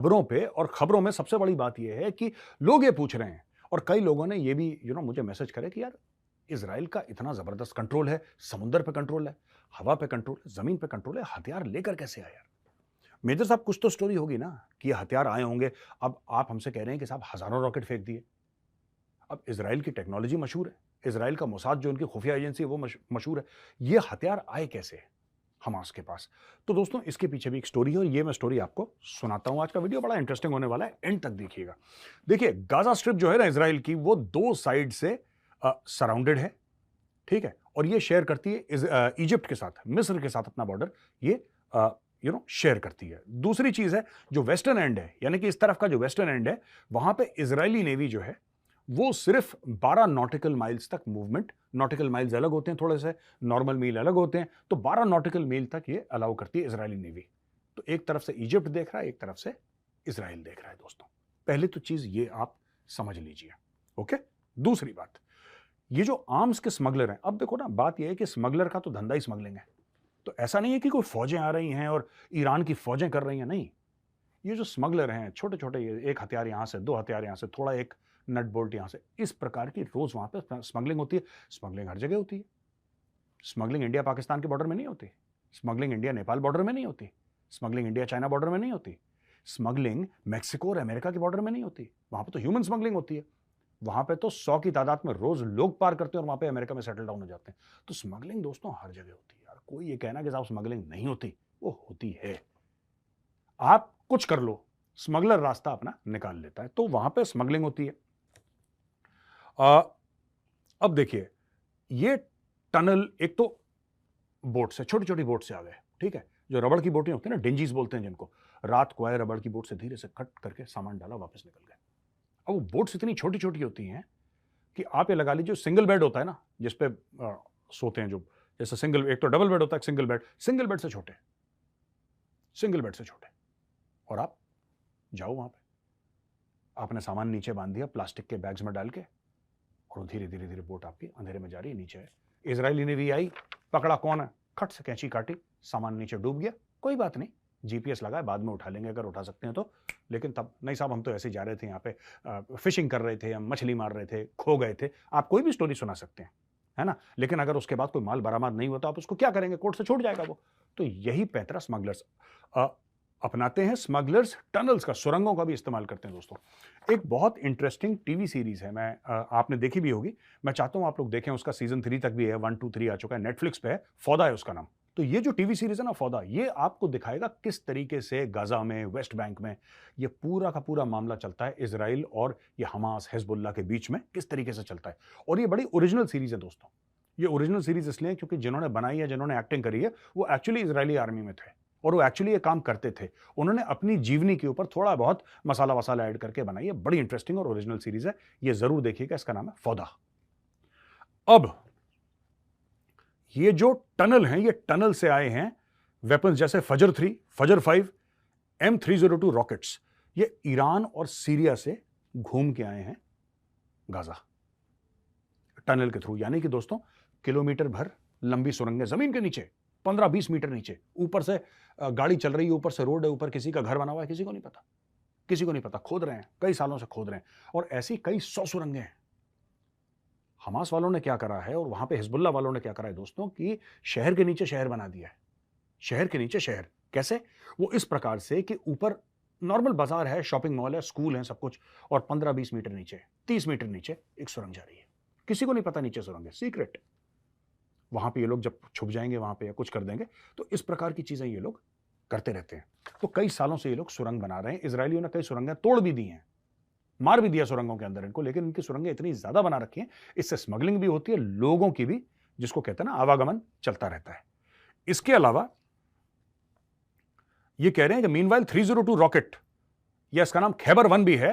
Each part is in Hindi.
खबरों पे और खबरों में सबसे बड़ी बात यह है कि लोग ये पूछ रहे हैं और कई लोगों ने ये भी मुझे मैसेज करे कि यार इजराइल का इतना जबरदस्त कंट्रोल है, समुद्र पे कंट्रोल है, हवा पे कंट्रोल है, जमीन पे कंट्रोल है, हथियार लेकर कैसे आया यार? मेजर साहब कुछ तो स्टोरी होगी ना कि ये हथियार आए होंगे। अब आप हमसे कह रहे हैं कि साहब हजारों रॉकेट फेंक दिए। अब इजराइल की टेक्नोलॉजी मशहूर है, इजराइल का मोसाद जो उनकी खुफिया एजेंसी है वो मशहूर है। ये हथियार आए कैसे हमास के पास? तो दोस्तों इसके पीछे भी एक स्टोरी है और ये मैं स्टोरी आपको सुनाता हूं। आज का वीडियो बड़ा इंटरेस्टिंग होने वाला है, एंड तक देखिएगा। देखिए गाजा स्ट्रिप जो है ना इजराइल की, वो दो साइड से सराउंडेड है, ठीक है, और ये शेयर करती है इजिप्ट के साथ, मिस्र के साथ अपना बॉर्डर ये शेयर करती है। दूसरी चीज है जो वेस्टर्न एंड है, यानी कि इस तरफ का जो वेस्टर्न एंड है, वहां पे इजरायली नेवी जो है वो सिर्फ 12 नॉटिकल माइल्स तक मूवमेंट, नॉटिकल माइल्स अलग होते हैं थोड़े से, नॉर्मल मील अलग होते हैं, तो 12 नॉटिकल मील तक ये अलाउ करती है इजरायली नेवी। तो एक तरफ से इजिप्ट देख रहा है, एक तरफ से इजराइल देख रहा है दोस्तों। पहले तो चीज ये आप समझ लीजिए। ओके, दूसरी बात, ये जो आर्म्स के स्मगलर हैं, अब देखो ना, बात ये है कि स्मगलर का तो धंधा ही स्मगलिंग है। तो ऐसा नहीं है कि कोई फौजें आ रही हैं और ईरान की फौजें कर रही हैं, नहीं। ये जो स्मगलर हैं छोटे छोटे, ये एक हथियार यहां से, दो हथियार यहां से, थोड़ा एक नट बोल्ट यहां से, इस प्रकार की रोज वहां पे स्मगलिंग होती है। स्मगलिंग हर जगह होती है। स्मगलिंग इंडिया पाकिस्तान के बॉर्डर में नहीं होती, स्मगलिंग इंडिया नेपाल बॉर्डर में नहीं होती, स्मगलिंग इंडिया चाइना बॉर्डर में नहीं होती, स्मगलिंग मैक्सिको और अमेरिका के बॉर्डर में नहीं होती। वहां पर तो ह्यूमन स्मगलिंग होती है। वहां पे तो 100 की तादाद में रोज लोग पार करते हैं और वहां पे अमेरिका में सेटल डाउन हो जाते हैं। तो स्मगलिंग दोस्तों हर जगह होती है यार। कोई ये कहना कि साहब स्मगलिंग नहीं होती, वो होती है। आप कुछ कर लो, स्मगलर रास्ता अपना निकाल लेता है, तो वहां पे स्मगलिंग होती है। आ, अब देखिए, ये टनल एक तो बोट से, छोटी छोटी बोट से आ गए, ठीक है, जो रबड़ की बोटें होती है ना, डिंजीज बोलते हैं जिनको, रात को आए रबड़ की बोट से, धीरे से कट करके सामान डाला, वापस निकल गए। अब वो बोट्स इतनी छोटी छोटी होती हैं कि आप ये लगा लीजिए, सिंगल बेड होता है ना जिसपे सोते हैं, जो जैसे सिंगल, एक तो डबल बेड होता है, सिंगल बेड से छोटे, सिंगल बेड से छोटे। और आप जाओ वहां पे, आपने सामान नीचे बांध दिया प्लास्टिक के बैग्स में डाल के, और धीरे धीरे धीरे बोट आपकी अंधेरे में जा रही है, नीचे है। इजरायली नेवी आई, पकड़ा कौन है, खट से कैंची काटी, सामान नीचे डूब गया। कोई बात नहीं, जीपीएस लगा है, बाद में उठा लेंगे अगर उठा सकते हैं तो। लेकिन तब नहीं साहब, हम तो ऐसे जा रहे थे, यहाँ पे फिशिंग कर रहे थे, हम मछली मार रहे थे, खो गए थे। आप कोई भी स्टोरी सुना सकते हैं, है ना, लेकिन अगर उसके बाद कोई माल बरामद नहीं होता, आप उसको क्या करेंगे, कोर्ट से छूट जाएगा वो। तो यही पैंतरा स्मगलर्स अपनाते हैं। स्मगलर्स टनल्स का, सुरंगों का भी इस्तेमाल करते हैं दोस्तों। एक बहुत इंटरेस्टिंग टीवी सीरीज है, मैं आपने देखी भी होगी, मैं चाहता हूं आप लोग देखें। उसका सीजन 3 तक भी है, 1 2 3 आ चुका है, नेटफ्लिक्स पे है, फौदा है उसका नाम। तो ये जो टीवी सीरीज है ना फौदा, ये आपको दिखाएगा किस तरीके से गाजा में, वेस्ट बैंक में ये पूरा का पूरा मामला चलता है, इजराइल और ये हमास हिजबुल्लाह के बीच में किस तरीके से चलता है। और ये बड़ी ओरिजिनल सीरीज है दोस्तों। ये ओरिजिनल सीरीज इसलिए क्योंकि जिन्होंने बनाई है, जिन्होंने एक्टिंग करी है, वो एक्चुअली इजरायली आर्मी में थे और वो एक्चुअली ये काम करते थे। उन्होंने अपनी जीवनी के ऊपर थोड़ा बहुत मसाला वसाला ऐड करके बनाई है। बड़ी इंटरेस्टिंग और ओरिजिनल सीरीज है, ये जरूर देखिएगा। इसका नाम है फौदा। अब ये जो टनल हैं, ये टनल से आए हैं वेपन्स, जैसे फजर 3, फजर 5, M302 रॉकेट्स। ये ईरान और सीरिया से घूम के आए हैं गाजा टनल के थ्रू। यानी कि दोस्तों किलोमीटर भर लंबी सुरंगें जमीन के नीचे, 15-20 मीटर नीचे, ऊपर से गाड़ी चल रही है, ऊपर से रोड है, ऊपर किसी का घर बना हुआ है, किसी को नहीं पता, किसी को नहीं पता। खोद रहे हैं, कई सालों से खोद रहे हैं, और ऐसी कई 100 सुरंगें हैं। हमास वालों ने क्या करा है और वहां पे हिजबुल्लाह वालों ने क्या करा है दोस्तों, कि शहर के नीचे शहर बना दिया है। शहर के नीचे शहर कैसे? वो इस प्रकार से कि ऊपर नॉर्मल बाजार है, शॉपिंग मॉल है, स्कूल है, सब कुछ, और 15-20 मीटर नीचे, 30 मीटर नीचे एक सुरंग जा रही है। किसी को नहीं पता नीचे सुरंग है, सीक्रेट। वहां पे ये लोग जब छुप जाएंगे वहां पे या कुछ कर देंगे, तो इस प्रकार की चीजें ये लोग करते रहते हैं। तो कई सालों से ये लोग सुरंग बना रहे हैं। इजरायलियों ने कई सुरंगें तोड़ भी दी हैं, मार भी दिया सुरंगों के अंदर इनको, लेकिन इनकी सुरंगें इतनी ज्यादा बना रखी हैं, इससे स्मगलिंग भी होती है, लोगों की भी, जिसको कहते हैं ना, आवागमन चलता रहता है। इसके अलावा ये कह रहे हैं कि मीनवाइल 302 रॉकेट, या इसका नाम खैबर 1 भी है,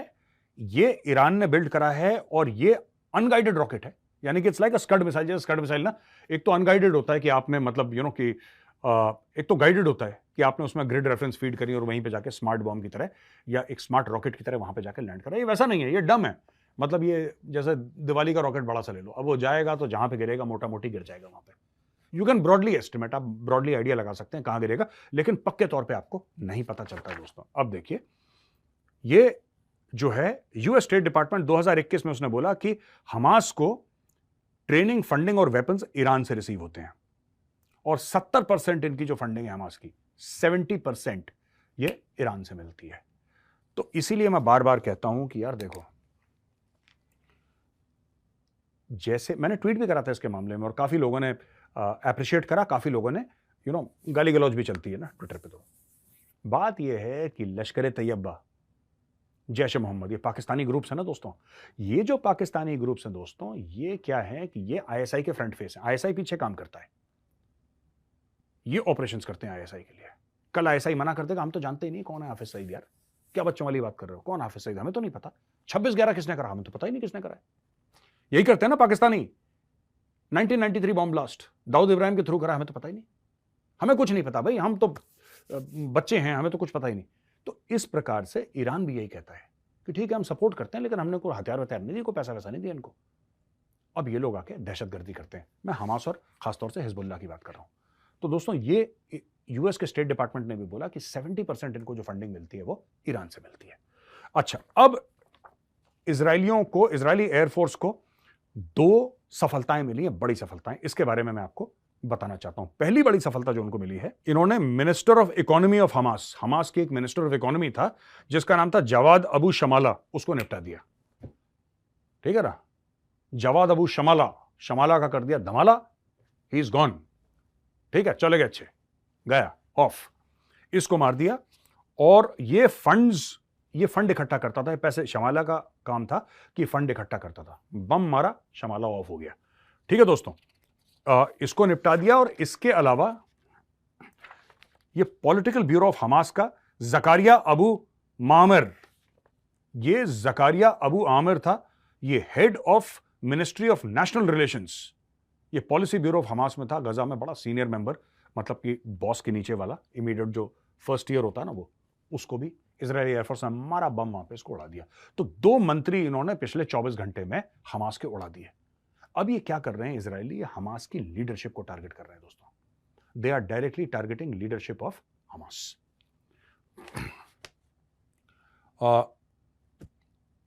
ये ईरान ने बिल्ड करा है, और ये अनगाइडेड रॉकेट है। यानी कि it's like a Scud missile. जैसे स्कड मिसाइल ना, एक तो अनगाइडेड होता है कि आपने मतलब कि एक तो गाइडेड होता है कि आपने उसमें ग्रिड रेफरेंस फीड करी और वहीं पे जाके स्मार्ट बॉम्ब की तरह या एक स्मार्ट रॉकेट की तरह वहां पे जाके लैंड करा। ये वैसा नहीं है, ये डम है। मतलब ये जैसे दिवाली का रॉकेट बड़ा सा ले लो, अब वो जाएगा तो जहां पे गिरेगा मोटा मोटी गिर जाएगा वहां पे। यू कैन ब्रॉडली एस्टिमेट, आप ब्रॉडली आइडिया लगा सकते हैं कहां गिरेगा, लेकिन पक्के तौर पर आपको नहीं पता चलता दोस्तों। अब देखिए, ये जो है यूएस स्टेट डिपार्टमेंट 2021 में उसने बोला कि हमास को ट्रेनिंग, फंडिंग और वेपन्स ईरान से रिसीव होते हैं और 70% इनकी जो फंडिंग है हमास की, 70% ये ईरान से मिलती है। तो इसीलिए मैं बार बार कहता हूं कि यार देखो, जैसे मैंने ट्वीट भी करा था इसके मामले में और काफी लोगों ने अप्रिशिएट करा, काफी लोगों ने गाली गलौज भी चलती है ना ट्विटर पे। तो बात यह है कि लश्कर तैयबा, जैश ए मोहम्मद, ये पाकिस्तानी ग्रुप्स है ना दोस्तों, ये जो पाकिस्तानी ग्रुप्स हैं दोस्तों, ये क्या है कि ये आईएसआई के फ्रंट फेस है। आईएसआई पीछे काम करता है, ये ऑपरेशंस करते हैं आईएसआई के लिए। कल आईएसआई मना कर देगा हम तो जानते ही नहीं कौन है हाफिज सईद। यार क्या बच्चों वाली बात कर रहे हो, कौन हाफिज सईद, हमें तो नहीं पता। 26/11 किसने करा, हमें तो पता ही नहीं किसने करा है। यही करते हैं ना पाकिस्तानी। 1993 बॉम्ब ब्लास्ट दाऊद इब्राहिम के थ्रू करा, हमें तो पता ही नहीं, हमें कुछ नहीं पता भाई, हम तो बच्चे हैं, हमें तो कुछ पता ही नहीं। तो इस प्रकार से ईरान भी यही कहता है कि ठीक है हम सपोर्ट करते हैं, लेकिन हमने कोई हथियार वथियार नहीं दिए, कोई पैसा वैसा नहीं दिया इनको। अब ये लोग आके दहशतगर्दी करते हैं। मैं हमास और खासतौर से हिजबुल्लाह की बात कर रहा हूं। तो दोस्तों ये यूएस के स्टेट डिपार्टमेंट ने भी बोला कि 70% इनको जो फंडिंग मिलती है वो ईरान से मिलती है। अच्छा, अब इजरायलियों को, इजरायली एयरफोर्स को 2 सफलताएं मिली हैं, बड़ी सफलताएं। इसके बारे में मैं आपको बताना चाहता हूं। पहली बड़ी सफलता जो उनको मिली है, इन्होंने minister of economy of Hamas, Hamas के एक मिनिस्टर ऑफ इकोनॉमी था जिसका नाम था जवाद अबू शमाला, उसको निपटा दिया। ठीक है ना, जवाद अबू शमाला, शमाला का कर दिया धमाला, ही इज गॉन। ठीक है, चले गए, अच्छे, गया ऑफ, इसको मार दिया। और ये फंड इकट्ठा करता था, पैसे, शमाला का काम था कि फंड इकट्ठा करता था। बम मारा, शमाला ऑफ हो गया। ठीक है दोस्तों, इसको निपटा दिया। और इसके अलावा ये पॉलिटिकल ब्यूरो ऑफ हमास का जकारिया अबू मामर, ये जकारिया अबू आमिर था, ये head of ministry of national relations, ये पॉलिसी ब्यूरो ऑफ हमास में था, गजा में बड़ा सीनियर मेंबर, मतलब कि बॉस के नीचे वाला, इमीडिएट जो फर्स्ट ईयर होता है ना वो, उसको भी इजरायली एयरफोर्स ने मारा बम, वहां पे इसको उड़ा दिया। तो 2 मंत्री इन्होंने पिछले 24 घंटे में हमास के उड़ा दिए। अब ये क्या कर रहे हैं इजरायली, ये हमास की लीडरशिप को टारगेट कर रहे हैं दोस्तों। They are directly targeting leadership of Hamas.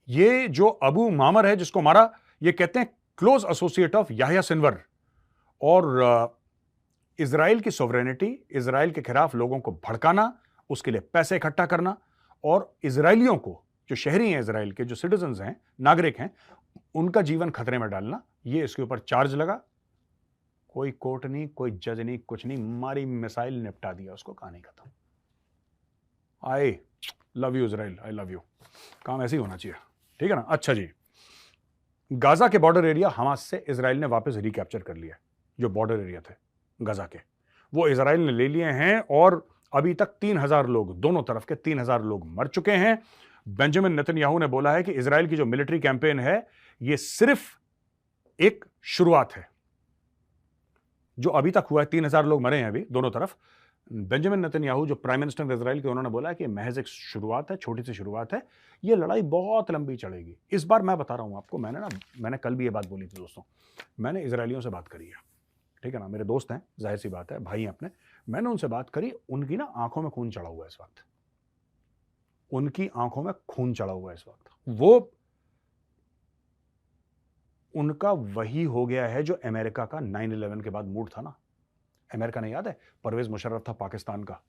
ये जो अबू मामर है जिसको मारा, ये कहते हैं क्लोज एसोसिएट ऑफ याह्या सिनवर, और इजराइल की सोवरेनिटी, इजराइल के खिलाफ लोगों को भड़काना, उसके लिए पैसे इकट्ठा करना, और इजरायलियों को, जो शहरी हैं इजराइल के, जो सिटीजन्स हैं, नागरिक हैं, उनका जीवन खतरे में डालना, ये इसके ऊपर चार्ज लगा। कोई कोर्ट नहीं, कोई जज नहीं, कुछ नहीं, मारी मिसाइल, निपटा दिया उसको, कहानी खत्म। I love you Israel, I love you, काम ऐसे ही होना चाहिए। ठीक है ना। अच्छा जी, गाजा के बॉर्डर एरिया हमास से इजराइल ने वापस रिकैप्चर कर लिया। जो बॉर्डर एरिया थे गाजा के, वो इजराइल ने ले लिए हैं, और अभी तक 3000 लोग, दोनों तरफ के 3000 लोग मर चुके हैं। बेंजामिन नेतन्याहू ने बोला है कि इजराइल की जो मिलिट्री कैंपेन है, ये सिर्फ एक शुरुआत है। जो अभी तक हुआ है, 3000 लोग मरे हैं अभी दोनों तरफ। बेंजामिन नेतन्याहू जो प्राइम मिनिस्टर इजराइल के, उन्होंने बोला है कि महज एक शुरुआत है, छोटी सी शुरुआत है, ये लड़ाई बहुत लंबी चलेगी। इस बार मैं बता रहा हूं आपको, मैंने कल भी ये बात बोली थी दोस्तों, मैंने इजरायलियों से बात करी है। ठीक है ना, मेरे दोस्त हैं, जाहिर सी बात है, भाई हैं अपने, मैंने उनसे बात करी। उनकी ना आंखों में खून चढ़ा हुआ है इस वक्त, उनकी आंखों में खून चढ़ा हुआ है इस वक्त। वो उनका वही हो गया है जो अमेरिका का 9/11 के बाद मूड था ना। अमेरिका ने, याद है, परवेज मुशर्रफ था पाकिस्तान का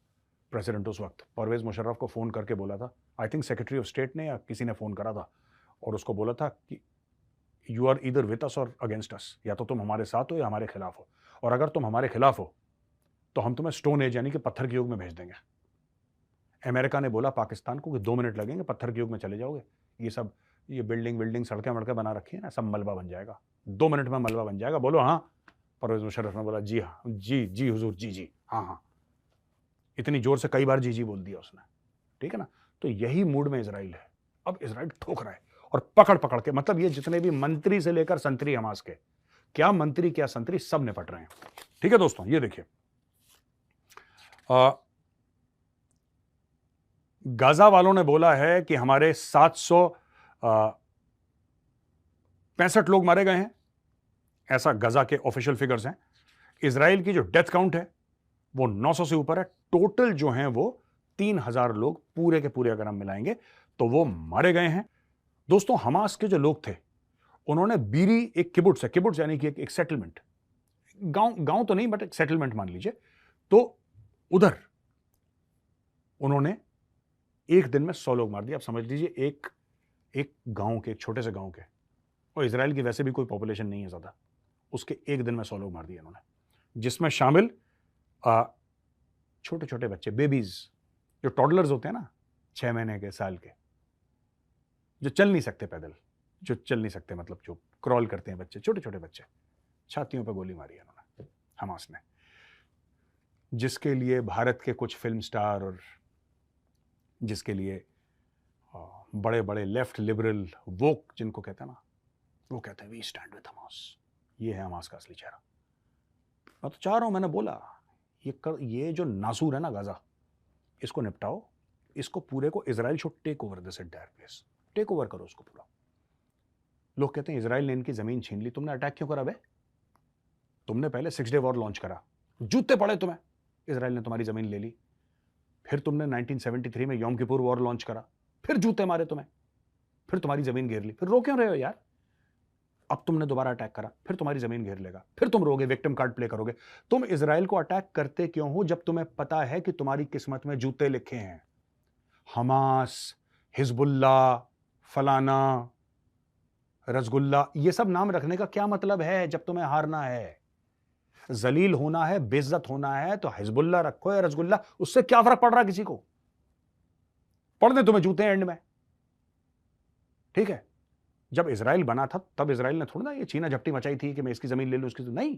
प्रेसिडेंट उस वक्त, परवेज मुशर्रफ को फोन करके बोला था, I think secretary of state ने या किसी ने फोन करा था, और उसको बोला था कि you are either with us or against अस, या तो तुम हमारे साथ हो या हमारे खिलाफ हो, और अगर तुम हमारे खिलाफ हो तो हम तुम्हें स्टोन एज यानी कि पत्थर के युग में भेज देंगे। अमेरिका ने बोला पाकिस्तान को कि 2 मिनट लगेंगे, पत्थर के युग में चले जाओगे, ये बिल्डिंग सड़कें वड़कें बना रखी है ना, सब मलबा बन जाएगा, 2 मिनट में मलबा बन जाएगा। बोलो हाँ। परवेज मुशर्रफ ने बोला जी हाँ, जी हुजूर, जी हाँ। इतनी जोर से कई बार जी बोल दिया उसने। ठीक है ना। तो यही मूड में इजराइल है। अब इजराइल ठोक रहा है, और पकड़ के, मतलब ये जितने भी मंत्री से लेकर संतरी हमास के, क्या मंत्री क्या संतरी, सब निपट रहे हैं। ठीक है दोस्तों, ये देखिए, गाजा वालों ने बोला है कि हमारे 765 लोग मारे गए हैं, ऐसा गाजा के ऑफिशियल फिगर्स हैं। इजराइल की जो डेथ काउंट है वो 900 से ऊपर है। टोटल जो हैं वो 3000 लोग पूरे के पूरे, अगर हम मिलाएंगे तो वो मारे गए हैं। दोस्तों, हमास के जो लोग थे उन्होंने बीरी, एक किबुट्स है, किबुट्स यानी कि एक सेटलमेंट, गांव तो नहीं बट एक सेटलमेंट मान लीजिए, तो उधर उन्होंने एक दिन में 100 लोग मार दिए। आप समझ लीजिए एक गांव के, एक छोटे से गांव के, और इजराइल की वैसे भी कोई पॉपुलेशन नहीं है ज्यादा, उसके एक दिन में 100 लोग मार दिए उन्होंने, जिसमें शामिल छोटे छोटे बच्चे, बेबीज, जो टॉडलर्स होते हैं ना, 6 महीने के, साल के, जो चल नहीं सकते पैदल, जो चल नहीं सकते मतलब जो क्रॉल करते हैं बच्चे, छोटे छोटे बच्चे, छातियों पर गोली मारी है उन्होंने, हमास ने, जिसके लिए भारत के कुछ फिल्म स्टार और जिसके लिए बड़े बड़े लेफ्ट लिबरल वोक जिनको कहते हैं ना, वो कहते हैं वी स्टैंड विद हमास। ये है हमास का असली चेहरा। मैं तो चाह रहा हूं, मैंने बोला ये जो नासूर है ना गाजा, इसको निपटाओ, इसको पूरे को Israel should take over this entire place, take over करो उसको पूरा। लोग कहते हैं इजराइल ने इनकी जमीन छीन ली, तुमने अटैक क्यों करा बे? तुमने पहले 6 डे वॉर लॉन्च करा, जूते पड़े तुम्हें, इजराइल ने तुम्हारी जमीन ले ली। फिर तुमने 1973 में योम किपुर वॉर लॉन्च करा, फिर जूते मारे तुम्हें, फिर तुम्हारी जमीन घेर ली, फिर रो क्यों रहे हो यार? अब तुमने दोबारा अटैक करा, फिर तुम्हारी जमीन घेर लेगा, फिर तुम रोगे, विक्टिम कार्ड प्ले करोगे। तुम इजराइल को अटैक करते क्यों हो जब तुम्हें पता है कि तुम्हारी किस्मत में जूते लिखे हैं? हमास, हिजबुल्ला, फलाना, रसगुल्ला, ये सब नाम रखने का क्या मतलब है जब तुम्हें हारना है, जलील होना है, बेइज्जत होना है, तो हिजबुल्ला रखो या रसगुल्ला, उससे क्या फर्क पड़ रहा किसी को? पढ़ दे तुम्हें जूते एंड में, ठीक है? जब इजराइल बना था तब इजराइल ने थोड़ा ना ये छीना झपटी मचाई थी कि मैं इसकी जमीन ले लूं, उसकी नहीं।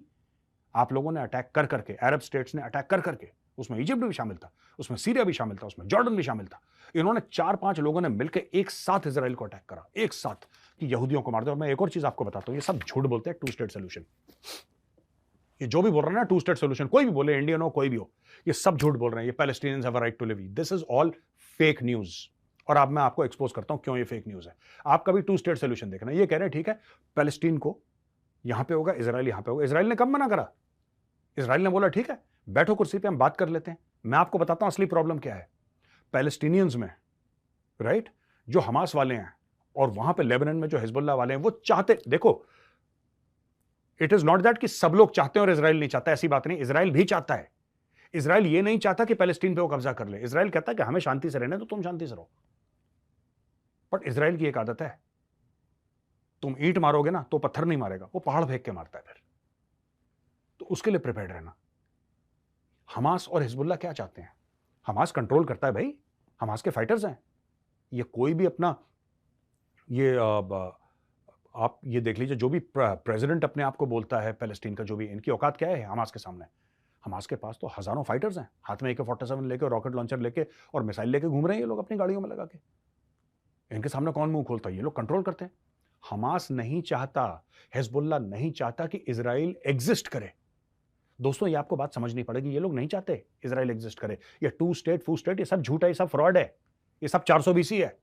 आप लोगों ने अटैक कर करके, अरब स्टेट्स ने अटैक कर करके, उसमें इजिप्ट भी शामिल था, उसमें सीरिया भी शामिल था, उसमें जॉर्डन भी शामिल था, इन्होंने 4-5 लोगों ने मिलकर एक साथ इजराइल को अटैक करा, एक साथ, कि यहूदियों को मार दो। और मैं एक और चीज आपको बताता हूं, ये सब झूठ बोलते हैं 2 स्टेट सोल्यूशन। ये जो भी बोल रहे हैं ना 2 स्टेट सोल्यूशन, कोई भी बोले, इंडियन हो कोई भी हो, ये सब झूठ बोल रहे हैं। ये Palestinians have a right to live, this is all fake news. और अब मैं आपको एक्सपोज करता हूं क्यों ये फेक न्यूज है। आप कभी 2 स्टेट सोल्यूशन देखना, ये कह रहे हैं ठीक है पैलेस्टीन को यहां पे होगा, इजराइल यहां पे होगा। इजराइल ने कब मना करा? इजराइल ने बोला ठीक है बैठो कुर्सी पे, हम बात कर लेते हैं। मैं आपको बताता हूं असली प्रॉब्लम क्या है पैलेस्टीनियंस में, राइट? जो हमास वाले हैं और वहां पे लेबनान में जो हिजबुल्लाह वाले हैं, वो चाहते, देखो इट इज नॉट दैट कि सब लोग चाहते हैं और इजराइल नहीं चाहता, ऐसी बात नहीं। इजराइल भी चाहता है। इजराइल ये नहीं चाहता कि पैलेस्टीन पे वो कब्जा कर ले। इजराइल कहता है कि हमें शांति से रहना है तो तुम शांति से रहो। बट इजराइल की एक आदत है, तुम ईंट मारोगे ना तो पत्थर नहीं मारेगा, वो पहाड़ फेंक के मारता है फिर। तो उसके लिए प्रिपेयर्ड रहना। हमास और हिजबुल्लाह क्या चाहते हैं? हमास कंट्रोल करता है भाई, हमास के फाइटर्स हैं। ये कोई भी अपना ये आप ये देख लीजिए, जो भी प्रेसिडेंट अपने आप को बोलता है पैलेस्टीन का, जो भी, इनकी औकात क्या है हमास के सामने? हमास के पास तो हजारों फाइटर्स हैं, हाथ में AK-47 लेके, रॉकेट लॉन्चर लेके और मिसाइल लेके घूम रहे हैं ये लोग अपनी गाड़ियों में लगा के। इनके सामने कौन मुंह खोलता है? ये लोग कंट्रोल करते हैं। हमास नहीं चाहता, हिजबुल्लाह नहीं चाहता कि इजराइल एग्जिस्ट करे। दोस्तों ये आपको बात समझनी पड़ेगी, ये लोग नहीं चाहते इजराइल एग्जिस्ट करे। ये 2 स्टेट, फू स्टेट, ये सब झूठ है, ये सब फ्रॉड है, ये सब 420 है।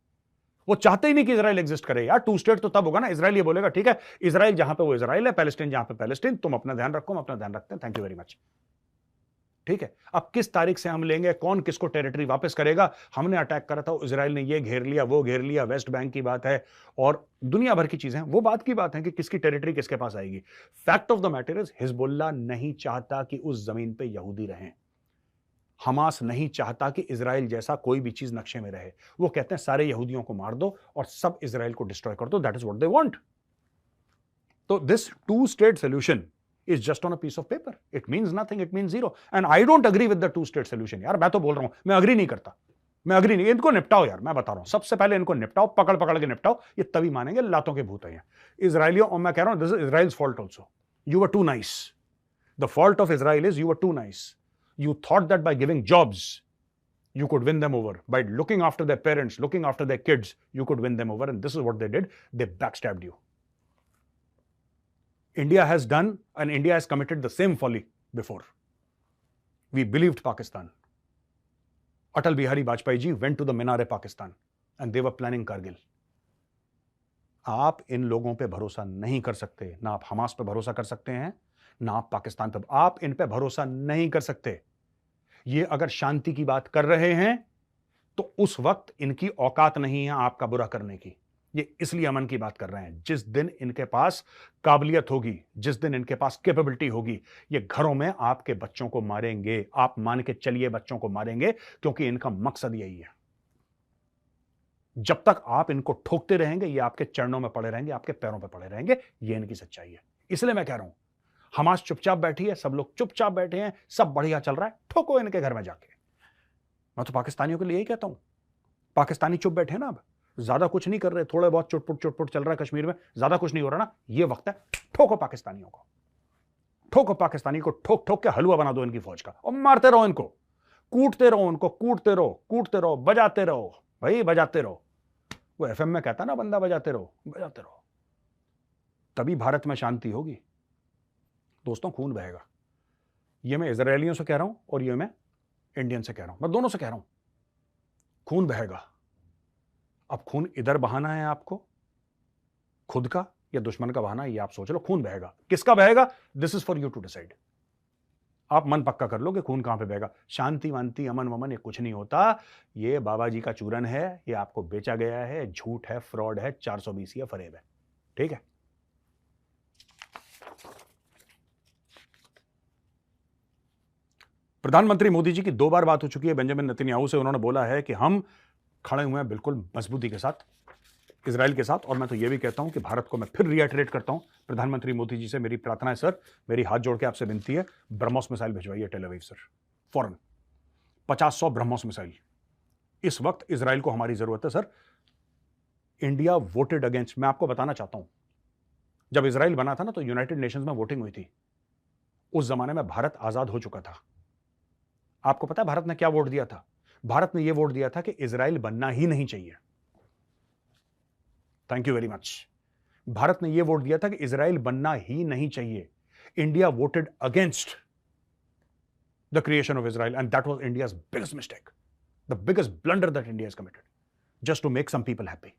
वो चाहते ही नहीं कि इजराइल एग्जिस्ट करे यार। 2 स्टेट तो तब होगा ना, इजराइल ये बोलेगा ठीक है इजराइल जहां पे वो इजराइल है, पैलेस्टीन जहां पे पैलेस्टीन, तुम अपना ध्यान रखो, हम अपना ध्यान रखते हैं, थैंक यू वेरी मच। ठीक है, अब किस तारीख से हम लेंगे, कौन किसको टेरिटरी वापस करेगा? हमने अटैक करा था, इजराइल ने ये घेर लिया, वो घेर लिया, वेस्ट बैंक की बात है और दुनिया भर की चीजें, वो बात की बात है कि किसकी टेरिटरी किसके पास आएगी। Fact of the matter is Hezbollah नहीं चाहता कि उस जमीन पे यहूदी रहें। हमास नहीं चाहता कि इजराइल जैसा कोई भी चीज नक्शे में रहे। वो कहते हैं सारे यहूदियों को मार दो और सब इजराइल को डिस्ट्रॉय कर दो, that is what they want. तो this 2 state solution is just on a piece of paper. It means nothing, it means zero. And I don't agree with the 2 state solution. यार मैं तो बोल रहा हूं, मैं अग्री नहीं करता, मैं अग्री नहीं। इनको निपटाओ यार, मैं बता रहा हूं, सबसे पहले इनको निपटाओ, पकड़ पकड़ के निपटाओ, ये तभी मानेंगे, लातों के भूत हैं इजराइलियों। और मैं कह रहा हूं this is Israel's fault also, you were too nice. The fault of Israel is you were too nice. You thought that by giving jobs you could win them over, by looking after their parents, looking after their kids, you could win them over, and this is what they did. They backstabbed you. India has done, and India has committed the same folly before. We believed Pakistan. Atal Bihari Vajpayee ji went to the Minar-e-Pakistan and they were planning Kargil. आप इन लोगों पे भरोसा नहीं कर सकते, ना आप हमास पे भरोसा कर सकते हैं, ना आप पाकिस्तान पे, आप इन पे भरोसा नहीं कर सकते। ये अगर शांति की बात कर रहे हैं तो उस वक्त इनकी औकात नहीं है आपका बुरा करने की। ये इसलिए अमन की बात कर रहे हैं। जिस दिन इनके पास काबिलियत होगी, जिस दिन इनके पास कैपेबिलिटी होगी, ये घरों में आपके बच्चों को मारेंगे। आप मान के चलिए बच्चों को मारेंगे, क्योंकि इनका मकसद यही है। जब तक आप इनको ठोकते रहेंगे, ये आपके चरणों में पड़े रहेंगे, आपके पैरों पे पड़े रहेंगे। ये इनकी सच्चाई है। इसलिए मैं कह रहा हूं, हमास चुपचाप बैठी है, सब लोग चुपचाप बैठे हैं, सब बढ़िया चल रहा है, ठोको इनके घर में जाके। मैं तो पाकिस्तानियों के लिए यही कहता हूं। पाकिस्तानी चुप बैठे हैं ना, अब ज्यादा कुछ नहीं कर रहे, थोड़े बहुत चुटपुट चल रहा है कश्मीर में, ज्यादा कुछ नहीं हो रहा ना, ये वक्त है ठोको पाकिस्तानियों को। ठोको पाकिस्तानी को, ठोक ठोक के हलवा बना दो इनकी फौज का, और मारते रहो इनको, कूटते रहो उनको, कूटते रहो, बजाते रहो भाई, बजाते रहो। वो एफएम में कहता ना, बंदा बजाते रहो, बजाते रहो, तभी भारत में शांति होगी। दोस्तों, खून बहेगा। ये मैं इजरायलियों से कह रहा हूं और ये मैं इंडियन से कह रहा हूं, मैं दोनों से कह रहा हूं, खून बहेगा। अब खून इधर बहाना है आपको, खुद का या दुश्मन का बहाना, ये आप सोच लो। खून बहेगा, किसका बहेगा, this is for you to decide. आप मन पक्का कर लो कि खून कहां पे बहेगा। शांति वांति, अमन वमन, ये कुछ नहीं होता। ये बाबा जी का चूरन है, ये आपको बेचा गया है, झूठ है, फ्रॉड है, 420 या फरेब है। ठीक है। प्रधानमंत्री मोदी जी की 2 बार बात हो चुकी है बेंजामिन नेतन्याहू से। उन्होंने बोला है कि हम खड़े हुए हैं बिल्कुल मजबूती के साथ इजराइल के साथ। और मैं तो ये भी कहता हूं कि भारत को मैं फिर रिएटरेट करता हूं, प्रधानमंत्री मोदी जी से मेरी प्रार्थना है सर, मेरी हाथ जोड़ के आपसे विनती है, ब्रह्मोस मिसाइल भिजवाइए टेल अवीव सर, फौरन 50-100 ब्रह्मोस मिसाइल। इस वक्त इजराइल को हमारी जरूरत है सर। इंडिया वोटेड अगेंस्ट, मैं आपको बताना चाहता हूं, जब इजराइल बना था ना, तो यूनाइटेड नेशंस में वोटिंग हुई थी। उस जमाने में भारत आजाद हो चुका था। आपको पता है भारत ने क्या वोट दिया था? भारत ने यह वोट दिया था कि इजराइल बनना ही नहीं चाहिए। Thank you very much. Bharat ने यह वोट दिया था कि इजराइल बनना ही नहीं चाहिए। India voted against the creation of Israel, and that was India's biggest mistake, the biggest blunder that India has committed just to make some people happy.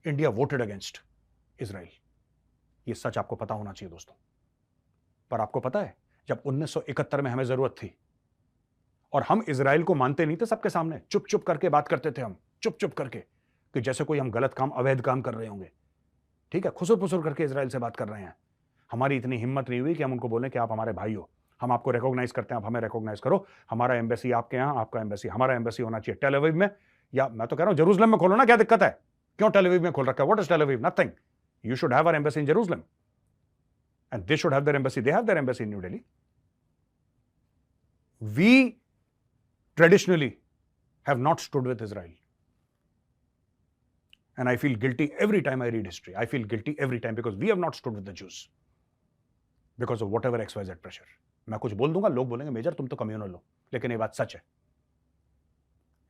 India voted against Israel. यह सच आपको पता होना चाहिए दोस्तों। पर आपको पता है, जब 1971 में हमें जरूरत थी और हम इजराइल को मानते नहीं थे, सबके सामने चुप चुप करके बात करते थे, हम चुप चुप करके, कि जैसे कोई हम गलत काम, अवैध काम कर रहे होंगे। ठीक है, खुसुर फुसुर करके इजराइल से बात कर रहे हैं। हमारी इतनी हिम्मत नहीं हुई कि हम उनको बोलें कि आप हमारे भाई हो, हम आपको रिकॉग्नाइज करते हैं, आप हमें रिकॉग्नाइज करो, हमारा एम्बेसी आपके यहां, आपका एम्बेसी, हमारा एम्बेसी होना चाहिए टेल अवीव में, या मैं तो कह रहा हूं जेरूसलम में खोलो ना, क्या दिक्कत है? क्यों टेल अवीव में खोल रखा है? What is Tel Aviv? Nothing. You should have our embassy in Jerusalem and they should have their embassy, they have their embassy in New Delhi. We traditionally have not stood with Israel. And I feel guilty every time I read history. I feel guilty every time because we have not stood with the Jews. Because of whatever XYZ pressure. मैं कुछ बोल दूंगा, लोग बोलेंगे मेजर तुम तो कम्युनल हो, लेकिन ये बात सच है।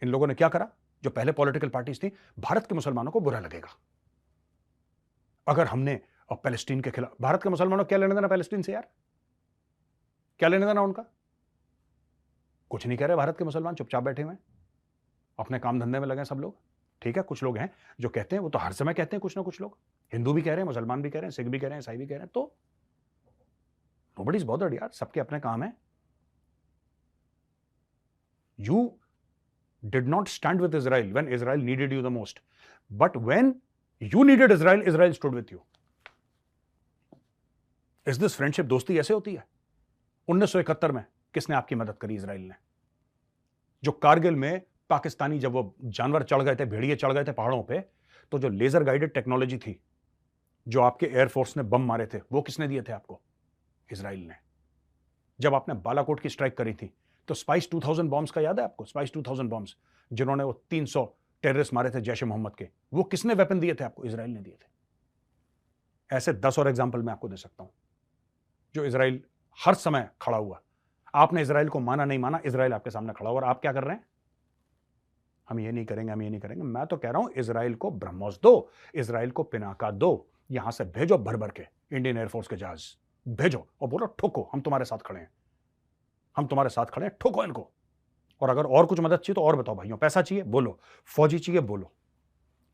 इन लोगों ने क्या करा? जो पहले पॉलिटिकल पार्टीज थी, भारत के मुसलमानों को बुरा लगेगा अगर हमने पैलेस्टीन के खिलाफ, भारत के मुसलमानों क्या लेने देना पैलेस्टीन से यार? क्या लेने देना उनका? कुछ नहीं कह रहे भारत के मुसलमान, चुपचाप बैठे हुए हैं, अपने काम धंधे में लगे सब लोग। ठीक है, कुछ लोग हैं जो कहते हैं, वो तो हर समय कहते हैं, कुछ ना कुछ लोग, हिंदू भी कह रहे हैं, मुसलमान भी कह रहे हैं, सिख भी कह रहे हैं, ईसाई भी कह रहे हैं, तो नोबडी इज बॉदर्ड यार, सबके अपने काम है। You did not stand with Israel when Israel needed you the most, but when you needed Israel, Israel stood with you. Is this friendship? दोस्ती ऐसे होती है? 1971 में किसने आपकी मदद करी? इजराइल ने। जो कारगिल में पाकिस्तानी, जब वो जानवर चढ़ गए थे, भेड़िए चढ़ गए थे पहाड़ों पे, तो जो लेजर गाइडेड टेक्नोलॉजी थी, जो आपके एयरफोर्स ने बम मारे थे, वो किसने दिए थे आपको? इजराइल ने। जब आपने बालाकोट की स्ट्राइक करी थी, तो स्पाइस 2000 बॉम्ब्स का याद है आपको? स्पाइस 2000 बॉम्ब्स, जिन्होंने वो 300 टेररिस्ट मारे थे जैश ए मोहम्मद के, वो किसने वेपन दिए थे आपको? इजराइल ने दिए थे। ऐसे 10 और एग्जाम्पल मैं आपको दे सकता हूं, जो इजराइल हर समय खड़ा हुआ। आपने इजराइल को माना नहीं माना, इजराइल आपके सामने खड़ा हुआ, और आप क्या कर रहे हैं? हम ये नहीं करेंगे, हम ये नहीं करेंगे। मैं तो कह रहा हूं, इजराइल को ब्रह्मोस दो, इजराइल को पिनाका दो, यहां से भेजो भर भर के इंडियन एयरफोर्स के जहाज भेजो, और बोलो ठोको, हम तुम्हारे साथ खड़े हैं, हम तुम्हारे साथ खड़े हैं, ठोको इनको। और अगर और कुछ मदद चाहिए तो और बताओ भाइयों, पैसा चाहिए बोलो, फौजी चाहिए बोलो,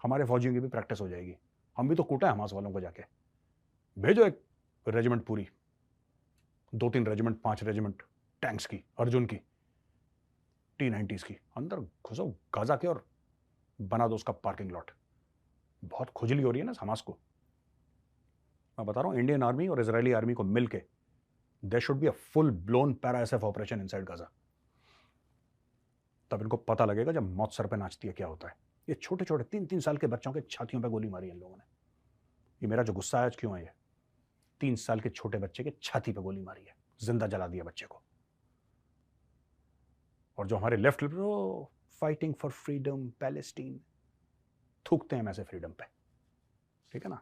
हमारे फौजियों की भी प्रैक्टिस हो जाएगी। हम भी तो कूटा है हमास वालों को जाके। भेजो एक रेजिमेंट पूरी, 2-3 रेजिमेंट, 5 रेजिमेंट टैंक्स की, अर्जुन की, T-90s की, अंदर घुसो गाजा के, और बना दो उसका पार्किंग लॉट। बहुत खुजली हो रही है ना हमास को। मैं बता रहा हूं, इंडियन आर्मी और इजरायली आर्मी को मिलके there should be a full blown para SF operation inside Gaza. तब इनको पता लगेगा जब मौत सर पे नाचती है क्या होता है। ये छोटे छोटे 3-3 साल के बच्चों के छातियों पे गोली मारी इन लोगों ने। ये मेरा जो गुस्सा है आज क्यों है, ये 3 साल के छोटे बच्चे के छाती पे गोली मारी है, जिंदा जला दिया बच्चे को। और जो हमारे left fighting for freedom Palestine, थूकते हैं हम ऐसे फ्रीडम पे, ठीक है ना।